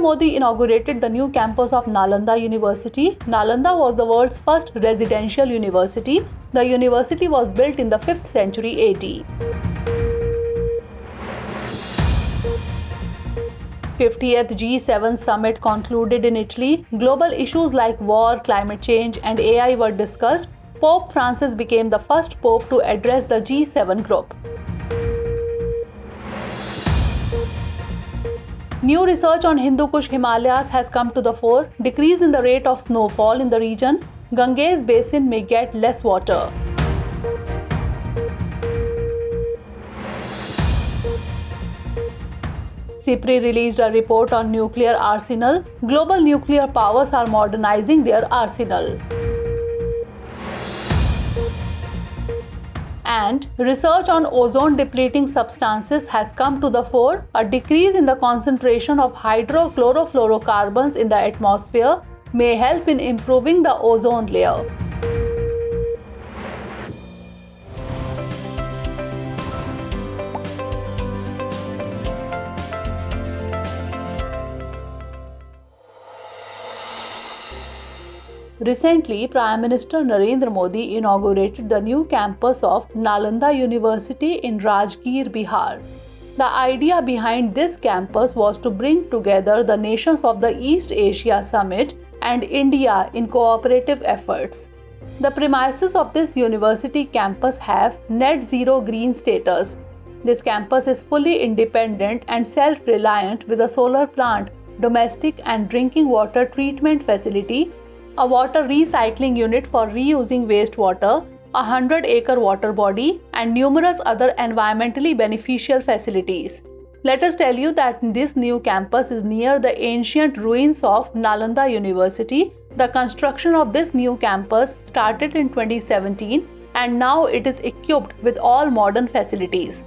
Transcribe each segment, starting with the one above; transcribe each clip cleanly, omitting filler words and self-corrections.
Modi inaugurated the new campus of Nalanda University. Nalanda was the world's first residential university. The university was built in the 5th century AD. 50th G7 summit concluded in Italy. Global issues like war, climate change, and AI were discussed. Pope Francis became the first pope to address the G7 group. New research on Hindu Kush Himalayas has come to the fore. Decrease in the rate of snowfall in the region. Ganges basin may get less water. CIPRI released a report on nuclear arsenal. Global nuclear powers are modernizing their arsenal. And research on ozone-depleting substances has come to the fore. A decrease in the concentration of hydrochlorofluorocarbons in the atmosphere may help in improving the ozone layer. Recently, Prime Minister Narendra Modi inaugurated the new campus of Nalanda University in Rajgir, Bihar. The idea behind this campus was to bring together the nations of the East Asia Summit and India in cooperative efforts. The premises of this university campus have net zero green status. This campus is fully independent and self-reliant with a solar plant, domestic and drinking water treatment facility, a water recycling unit for reusing wastewater, a 100-acre water body, and numerous other environmentally beneficial facilities. Let us tell you that this new campus is near the ancient ruins of Nalanda University. The construction of this new campus started in 2017 and now it is equipped with all modern facilities.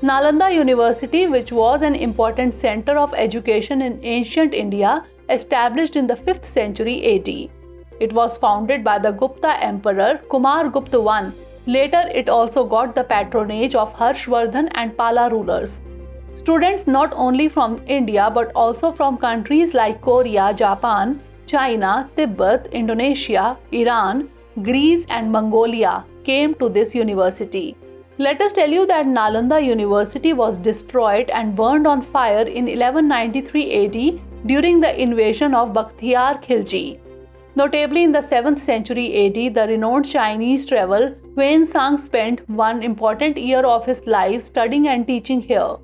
Nalanda University, which was an important center of education in ancient India, established in the 5th century AD. It was founded by the Gupta Emperor Kumar Gupta I. Later, it also got the patronage of Harshvardhan and Pala rulers. Students not only from India but also from countries like Korea, Japan, China, Tibet, Indonesia, Iran, Greece, and Mongolia came to this university. Let us tell you that Nalanda University was destroyed and burned on fire in 1193 AD during the invasion of Bakhtiyar Khilji. Notably, in the 7th century AD, the renowned Chinese traveler Huan spent one important year of his life studying and teaching here.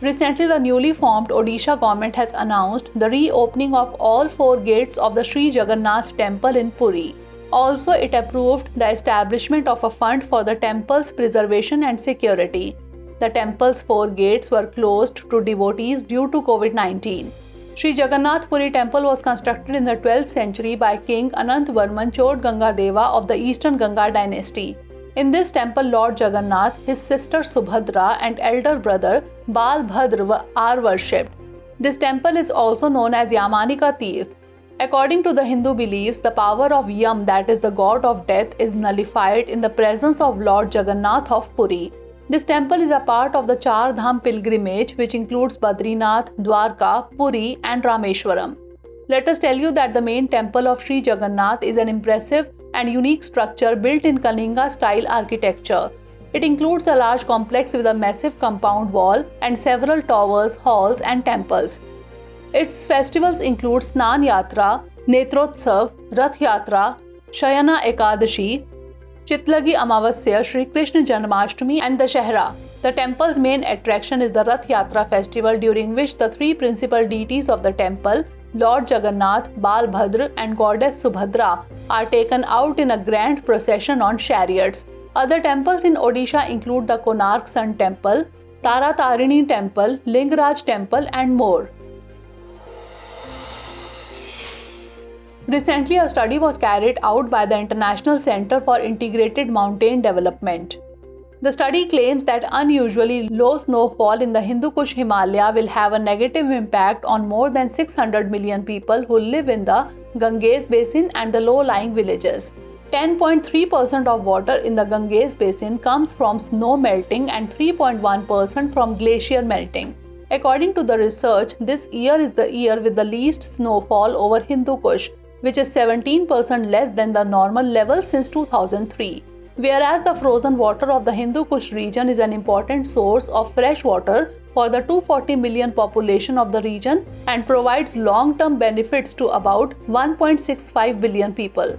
Recently, the newly formed Odisha government has announced the reopening of all 4 gates of the Sri Jagannath temple in Puri. Also, it approved the establishment of a fund for the temple's preservation and security. The temple's 4 gates were closed to devotees due to COVID-19. Sri Jagannath Puri Temple was constructed in the 12th century by King Anantvarman Chodgangadeva of the Eastern Ganga dynasty. In this temple, Lord Jagannath, his sister Subhadra, and elder brother Balbhadra are worshipped. This temple is also known as Yamanika Tirth. According to the Hindu beliefs, the power of Yam, that is the god of death, is nullified in the presence of Lord Jagannath of Puri. This temple is a part of the Char Dham pilgrimage, which includes Badrinath, Dwarka, Puri, and Rameshwaram. Let us tell you that the main temple of Sri Jagannath is an impressive and unique structure built in Kalinga-style architecture. It includes a large complex with a massive compound wall and several towers, halls, and temples. Its festivals include Snan Yatra, Netrotsav, Rath Yatra, Shayana Ekadashi, Chitlagi Amavasya, Shri Krishna Janmashtami, and Dashehra. The temple's main attraction is the Rath Yatra festival, during which the 3 principal deities of the temple, Lord Jagannath, Balbhadra, and Goddess Subhadra, are taken out in a grand procession on chariots. Other temples in Odisha include the Konark Sun Temple, Tara Tarini Temple, Lingaraj Temple, and more. Recently, a study was carried out by the International Center for Integrated Mountain Development. The study claims that unusually low snowfall in the Hindu Kush Himalaya will have a negative impact on more than 600 million people who live in the Ganges basin and the low-lying villages. 10.3% of water in the Ganges basin comes from snow melting and 3.1% from glacier melting. According to the research, this year is the year with the least snowfall over Hindu Kush, which is 17% less than the normal level since 2003. Whereas the frozen water of the Hindu Kush region is an important source of fresh water for the 240 million population of the region and provides long-term benefits to about 1.65 billion people.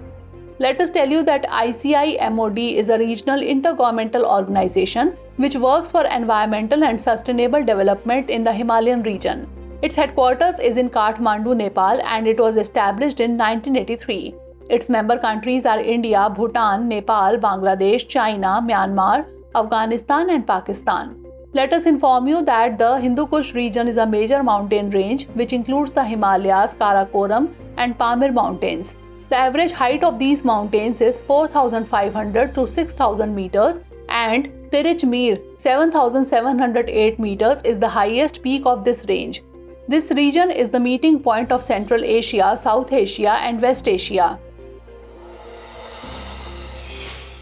Let us tell you that ICIMOD is a regional intergovernmental organization which works for environmental and sustainable development in the Himalayan region. Its headquarters is in Kathmandu, Nepal, and it was established in 1983. Its member countries are India, Bhutan, Nepal, Bangladesh, China, Myanmar, Afghanistan, and Pakistan. Let us inform you that the Hindu Kush region is a major mountain range which includes the Himalayas, Karakoram, and Pamir mountains. The average height of these mountains is 4,500 to 6,000 meters, and Tirich-Mir 7,708 meters is the highest peak of this range. This region is the meeting point of Central Asia, South Asia, and West Asia.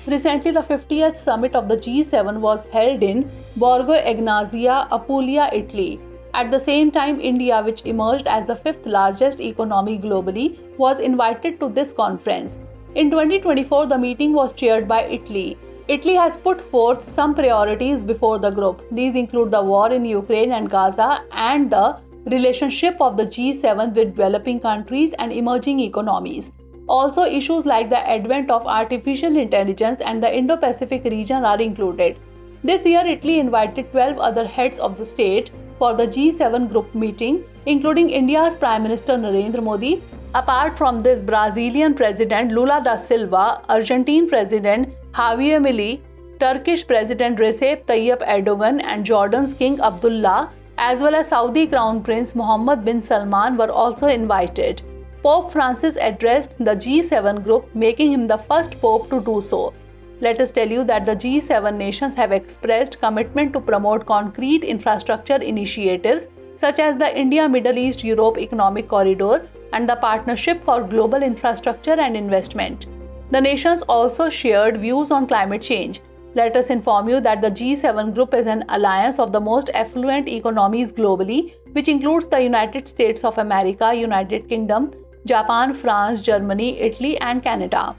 Recently, the 50th summit of the G7 was held in Borgo Egnazia, Apulia, Italy. At the same time, India, which emerged as the fifth largest economy globally, was invited to this conference. In 2024, the meeting was chaired by Italy. Italy has put forth some priorities before the group. These include the war in Ukraine and Gaza and the relationship of the G7 with developing countries and emerging economies. Also, issues like the advent of artificial intelligence and the Indo-Pacific region are included. This year, Italy invited 12 other heads of the state for the G7 group meeting, including India's Prime Minister Narendra Modi. Apart from this, Brazilian President Lula da Silva, Argentine President Javier Milei, Turkish President Recep Tayyip Erdogan, and Jordan's King Abdullah, as well as Saudi Crown Prince Mohammed bin Salman were also invited. Pope Francis addressed the G7 group, making him the first pope to do so. Let us tell you that the G7 nations have expressed commitment to promote concrete infrastructure initiatives such as the India-Middle East-Europe Economic Corridor and the Partnership for Global Infrastructure and Investment. The nations also shared views on climate change. Let us inform you that the G7 group is an alliance of the most affluent economies globally, which includes the United States of America, United Kingdom, Japan, France, Germany, Italy, and Canada.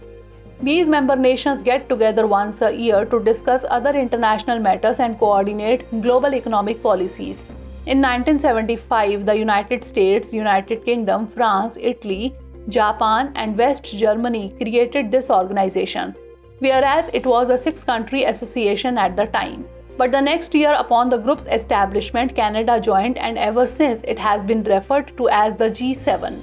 These member nations get together once a year to discuss other international matters and coordinate global economic policies. In 1975, the United States, United Kingdom, France, Italy, Japan, and West Germany created this organization, whereas it was a six-country association at the time. But the next year, upon the group's establishment, Canada joined, and ever since it has been referred to as the G7.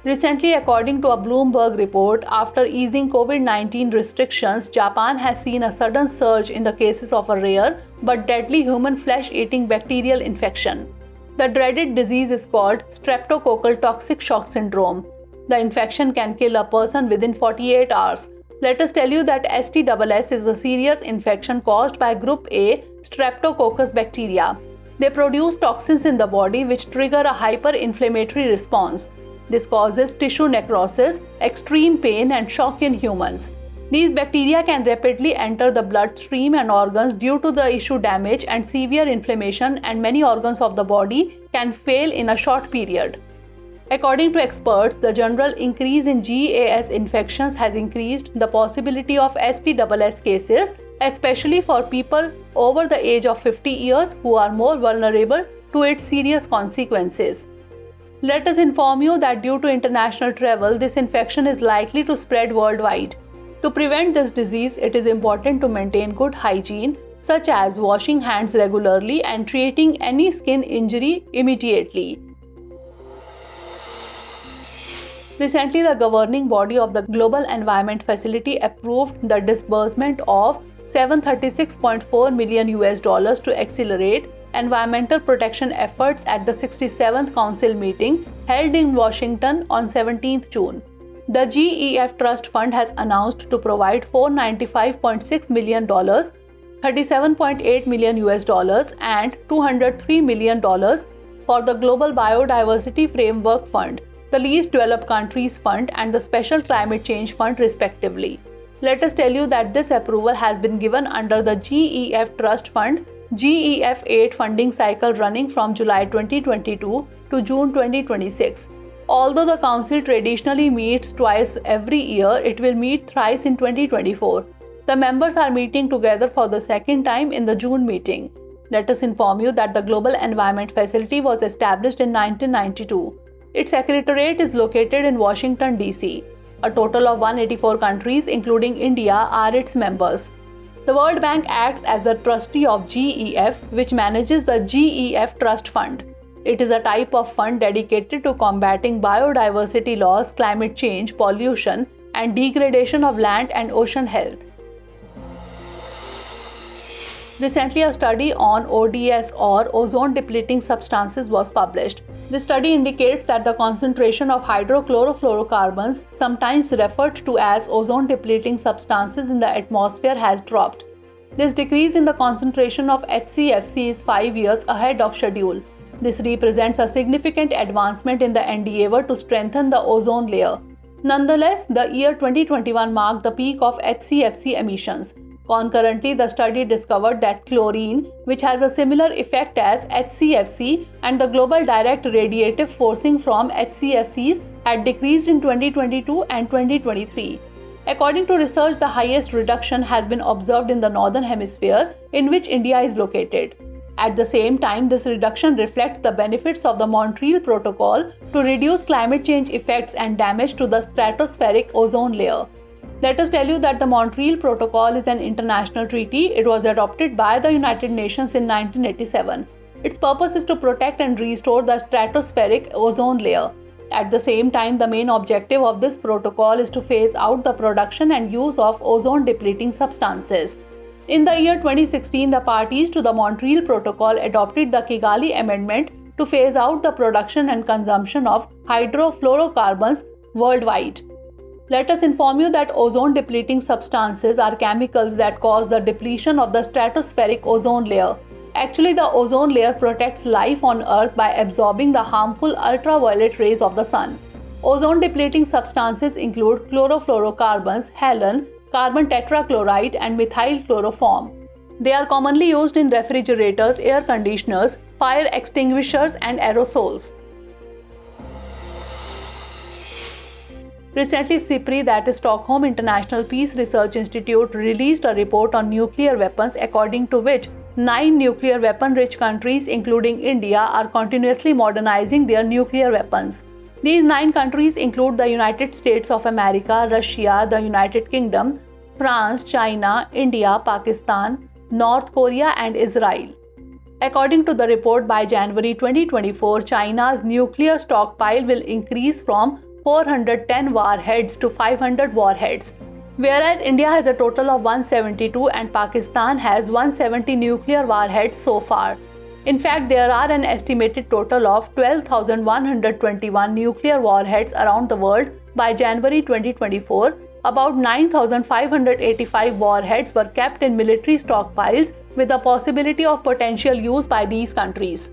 Recently, according to a Bloomberg report, after easing COVID-19 restrictions, Japan has seen a sudden surge in the cases of a rare but deadly human flesh-eating bacterial infection. The dreaded disease is called Streptococal toxic shock syndrome. The infection can kill a person within 48 hours. Let us tell you that STSS is a serious infection caused by Group A Streptococcus bacteria. They produce toxins in the body which trigger a hyperinflammatory response. This causes tissue necrosis, extreme pain, and shock in humans. These bacteria can rapidly enter the bloodstream and organs due to the tissue damage and severe inflammation, and many organs of the body can fail in a short period. According to experts, the general increase in GAS infections has increased the possibility of STSS cases, especially for people over the age of 50 years who are more vulnerable to its serious consequences. Let us inform you that due to international travel, this infection is likely to spread worldwide. To prevent this disease, it is important to maintain good hygiene, such as washing hands regularly and treating any skin injury immediately. Recently, the governing body of the Global Environment Facility approved the disbursement of $736.4 million to accelerate environmental protection efforts at the 67th Council meeting held in Washington on 17th June. The GEF Trust Fund has announced to provide $495.6 million, $37.8 million and $203 million for the Global Biodiversity Framework Fund, the Least Developed Countries Fund, and the Special Climate Change Fund, respectively. Let us tell you that this approval has been given under the GEF Trust Fund GEF 8 funding cycle running from July 2022 to June 2026. Although the Council traditionally meets twice every year, it will meet thrice in 2024. The members are meeting together for the second time in the June meeting. Let us inform you that the Global Environment Facility was established in 1992. Its secretariat is located in Washington, D.C. A total of 184 countries, including India, are its members. The World Bank acts as the trustee of GEF, which manages the GEF Trust Fund. It is a type of fund dedicated to combating biodiversity loss, climate change, pollution, and degradation of land and ocean health. Recently, a study on ODS or ozone-depleting substances was published. This study indicates that the concentration of hydrochlorofluorocarbons, sometimes referred to as ozone-depleting substances in the atmosphere, has dropped. This decrease in the concentration of HCFC is 5 years ahead of schedule. This represents a significant advancement in the endeavor to strengthen the ozone layer. Nonetheless, the year 2021 marked the peak of HCFC emissions. Concurrently, the study discovered that chlorine, which has a similar effect as HCFC, and the global direct radiative forcing from HCFCs had decreased in 2022 and 2023. According to research, the highest reduction has been observed in the Northern Hemisphere, in which India is located. At the same time, this reduction reflects the benefits of the Montreal Protocol to reduce climate change effects and damage to the stratospheric ozone layer. Let us tell you that the Montreal Protocol is an international treaty. It was adopted by the United Nations in 1987. Its purpose is to protect and restore the stratospheric ozone layer. At the same time, the main objective of this protocol is to phase out the production and use of ozone-depleting substances. In the year 2016, the parties to the Montreal Protocol adopted the Kavli Amendment to phase out the production and consumption of hydrofluorocarbons worldwide. Let us inform you that ozone-depleting substances are chemicals that cause the depletion of the stratospheric ozone layer. Actually, the ozone layer protects life on Earth by absorbing the harmful ultraviolet rays of the sun. Ozone-depleting substances include chlorofluorocarbons, halon, carbon tetrachloride, and methyl chloroform. They are commonly used in refrigerators, air conditioners, fire extinguishers, and aerosols. Recently, SIPRI, that is Stockholm International Peace Research Institute, released a report on nuclear weapons, according to which 9 nuclear weapon-rich countries, including India, are continuously modernizing their nuclear weapons. These 9 countries include the United States of America, Russia, the United Kingdom, France, China, India, Pakistan, North Korea, and Israel. According to the report, by January 2024, China's nuclear stockpile will increase from 410 warheads to 500 warheads, whereas India has a total of 172 and Pakistan has 170 nuclear warheads so far. In fact, there are an estimated total of 12,121 nuclear warheads around the world by January 2024. About 9,585 warheads were kept in military stockpiles with the possibility of potential use by these countries.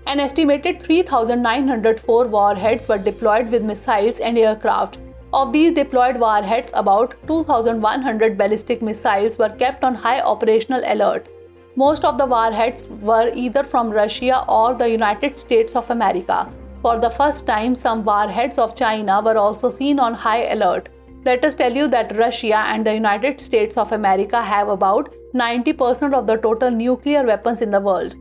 An estimated 3,904 warheads were deployed with missiles and aircraft. Of these deployed warheads, about 2,100 ballistic missiles were kept on high operational alert. Most of the warheads were either from Russia or the United States of America. For the first time, some warheads of China were also seen on high alert. Let us tell you that Russia and the United States of America have about 90% of the total nuclear weapons in the world.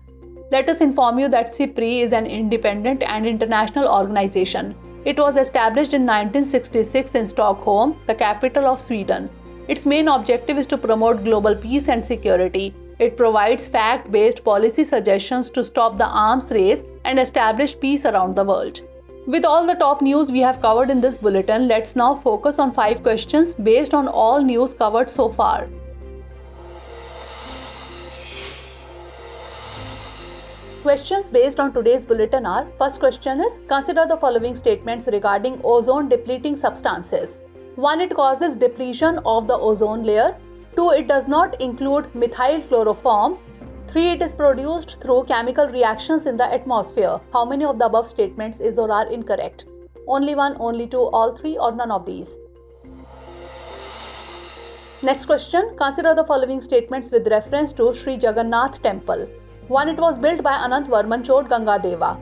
Let us inform you that SIPRI is an independent and international organization. It was established in 1966 in Stockholm, the capital of Sweden. Its main objective is to promote global peace and security. It provides fact-based policy suggestions to stop the arms race and establish peace around the world. With all the top news we have covered in this bulletin, let's now focus on 5 questions based on all news covered so far. Questions based on today's bulletin are: first question is, consider the following statements regarding ozone-depleting substances. 1. It causes depletion of the ozone layer. 2. It does not include methyl chloroform. 3. It is produced through chemical reactions in the atmosphere. How many of the above statements is or are incorrect? Only 1, only 2, all 3, or none of these? Next question. Consider the following statements with reference to Sri Jagannath Temple. 1. It was built by Anantvarman Chod Gangadeva.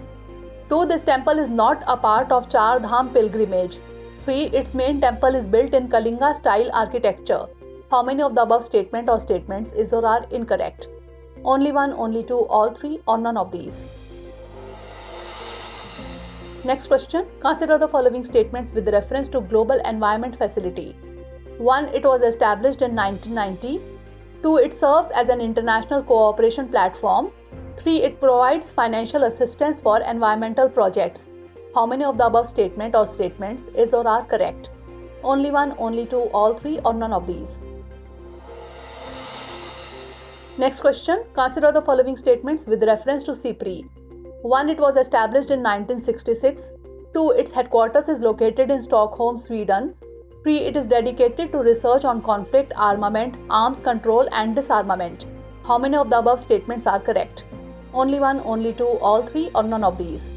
2. This temple is not a part of Char Dham pilgrimage. 3. Its main temple is built in Kalinga style architecture. How many of the above statement or statements is or are incorrect? Only 1, only 2, all 3, or none of these. Next question. Consider the following statements with reference to Global Environment Facility. 1. It was established in 1990. 2. It serves as an international cooperation platform. 3. It provides financial assistance for environmental projects. How many of the above statement or statements is or are correct? Only 1, only 2, all 3, or none of these. Next question. Consider the following statements with reference to CIPRI. 1. It was established in 1966. 2. Its headquarters is located in Stockholm, Sweden. 3. It is dedicated to research on conflict, armament, arms control and disarmament. How many of the above statements are correct? Only 1, only 2, all 3, or none of these.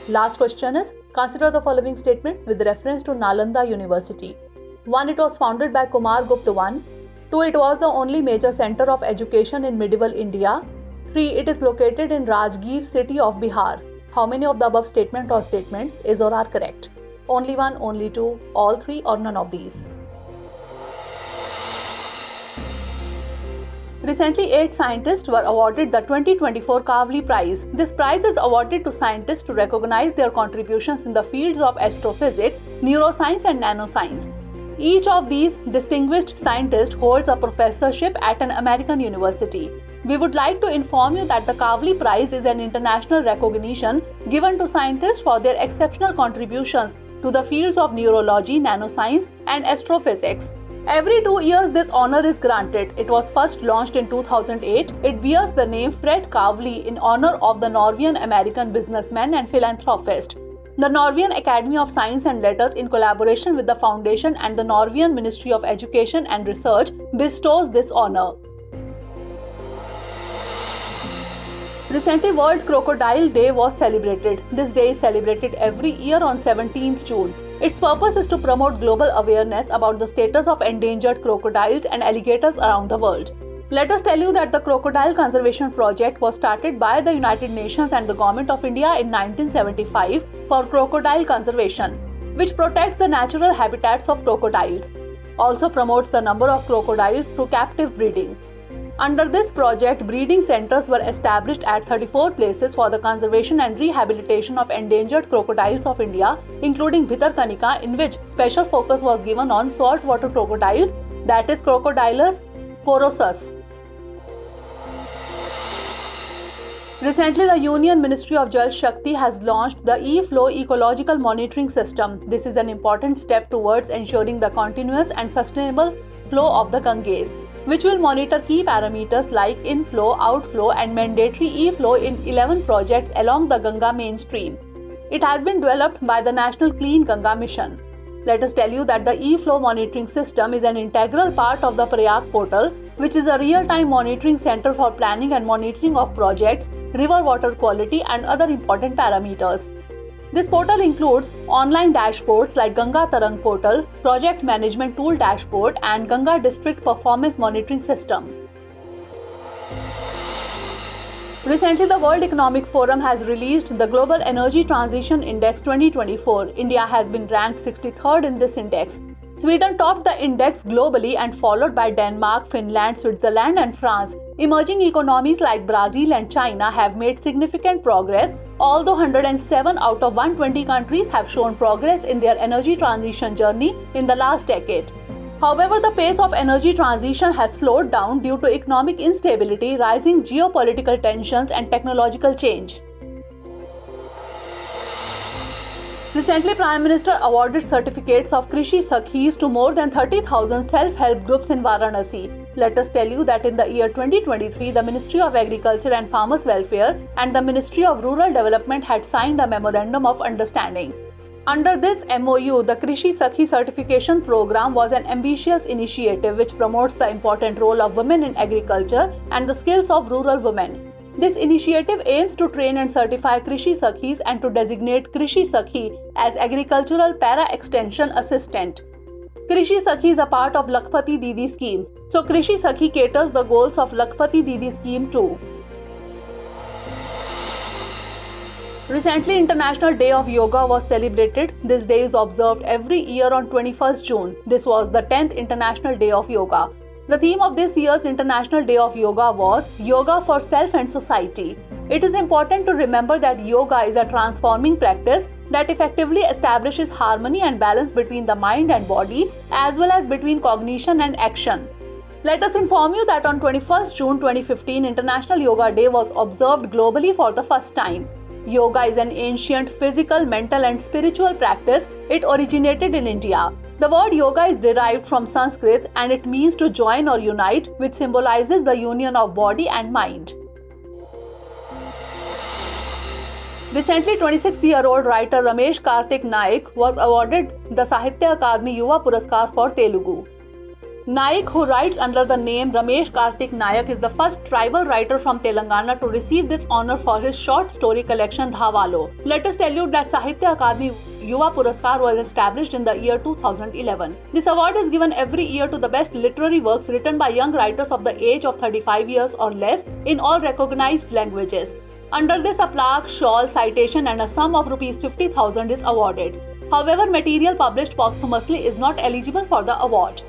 Last question is, consider the following statements with reference to Nalanda University. 1. It was founded by Kumar Gupta I. 2. It was the only major center of education in medieval India. 3. It is located in Rajgir city of Bihar. How many of the above statement or statements is or are correct? Only 1, only 2, all 3, or none of these. Recently, 8 scientists were awarded the 2024 Kavli Prize. This prize is awarded to scientists to recognize their contributions in the fields of astrophysics, neuroscience and nanoscience. Each of these distinguished scientists holds a professorship at an American university. We would like to inform you that the Kavli Prize is an international recognition given to scientists for their exceptional contributions to the fields of neurology, nanoscience and astrophysics. Every 2 years this honor is granted. It was first launched in 2008. It bears the name Fred Kavli in honor of the Norwegian-American businessman and philanthropist. The Norwegian Academy of Science and Letters, in collaboration with the Foundation and the Norwegian Ministry of Education and Research, bestows this honor. Recently, World Crocodile Day was celebrated. This day is celebrated every year on 17th June. Its purpose is to promote global awareness about the status of endangered crocodiles and alligators around the world. Let us tell you that the Crocodile Conservation Project was started by the United Nations and the Government of India in 1975 for crocodile conservation, which protects the natural habitats of crocodiles. Also promotes the number of crocodiles through captive breeding. Under this project, breeding centers were established at 34 places for the conservation and rehabilitation of endangered crocodiles of India, including Bhitarkanika, in which special focus was given on saltwater crocodiles, that is Crocodilus porosus. Recently, the Union Ministry of Jal Shakti has launched the e-flow ecological monitoring system. This is an important step towards ensuring the continuous and sustainable flow of the Ganges, which will monitor key parameters like inflow, outflow and mandatory e-flow in 11 projects along the Ganga mainstream. It has been developed by the National Clean Ganga Mission. Let us tell you that the e-flow monitoring system is an integral part of the Prayag portal, which is a real-time monitoring center for planning and monitoring of projects, river water quality and other important parameters. This portal includes online dashboards like Ganga Tarang portal, project management tool dashboard and Ganga district performance monitoring system. Recently, the World Economic Forum has released the Global Energy Transition Index 2024. India has been ranked 63rd in this index. Sweden topped the index globally and followed by Denmark, Finland, Switzerland and France. Emerging economies like Brazil and China have made significant progress, although 107 out of 120 countries have shown progress in their energy transition journey in the last decade. However, the pace of energy transition has slowed down due to economic instability, rising geopolitical tensions and technological change. Recently, Prime Minister awarded certificates of Krishi Sakhis to more than 30,000 self-help groups in Varanasi. Let us tell you that in the year 2023, the Ministry of Agriculture and Farmers Welfare and the Ministry of Rural Development had signed a Memorandum of Understanding. Under this MOU, the Krishi Sakhi certification program was an ambitious initiative which promotes the important role of women in agriculture and the skills of rural women. This initiative aims to train and certify Krishi Sakhis and to designate Krishi Sakhi as Agricultural Para Extension Assistant. Krishi Sakhi is a part of Lakhpati Didi scheme. So Krishi Sakhi caters the goals of Lakhpati Didi scheme too. Recently, International Day of Yoga was celebrated. This day is observed every year on 21st June. This was the 10th International Day of Yoga. The theme of this year's International Day of Yoga was Yoga for Self and Society. It is important to remember that yoga is a transforming practice that effectively establishes harmony and balance between the mind and body, as well as between cognition and action. Let us inform you that on 21st June 2015, International Yoga Day was observed globally for the first time. Yoga is an ancient physical, mental and spiritual practice. It originated in India. The word yoga is derived from Sanskrit and it means to join or unite, which symbolizes the union of body and mind. Recently, 26-year-old writer Ramesh Karthik Naik was awarded the Sahitya Akademi Yuva Puraskar for Telugu. Naik, who writes under the name Ramesh Karthik Naik, is the first tribal writer from Telangana to receive this honor for his short story collection Dhavalo. Let us tell you that Sahitya Akademi Yuva Puraskar was established in the year 2011. This award is given every year to the best literary works written by young writers of the age of 35 years or less in all recognized languages. Under this, a plaque, shawl, citation and a sum of Rs 50,000 is awarded. However, material published posthumously is not eligible for the award.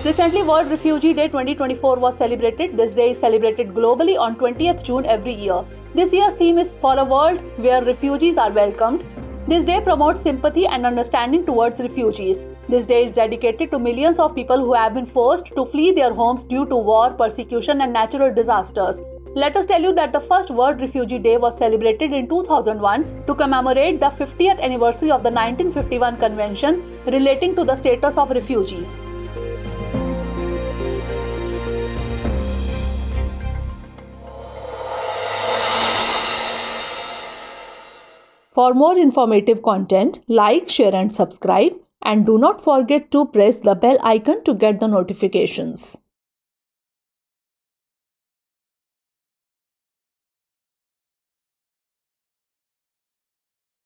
Recently, World Refugee Day 2024 was celebrated. This day is celebrated globally on 20th June every year. This year's theme is For a World Where Refugees Are Welcomed. This day promotes sympathy and understanding towards refugees. This day is dedicated to millions of people who have been forced to flee their homes due to war, persecution and natural disasters. Let us tell you that the first World Refugee Day was celebrated in 2001 to commemorate the 50th anniversary of the 1951 Convention relating to the status of refugees. For more informative content, like, share and subscribe, and do not forget to press the bell icon to get the notifications.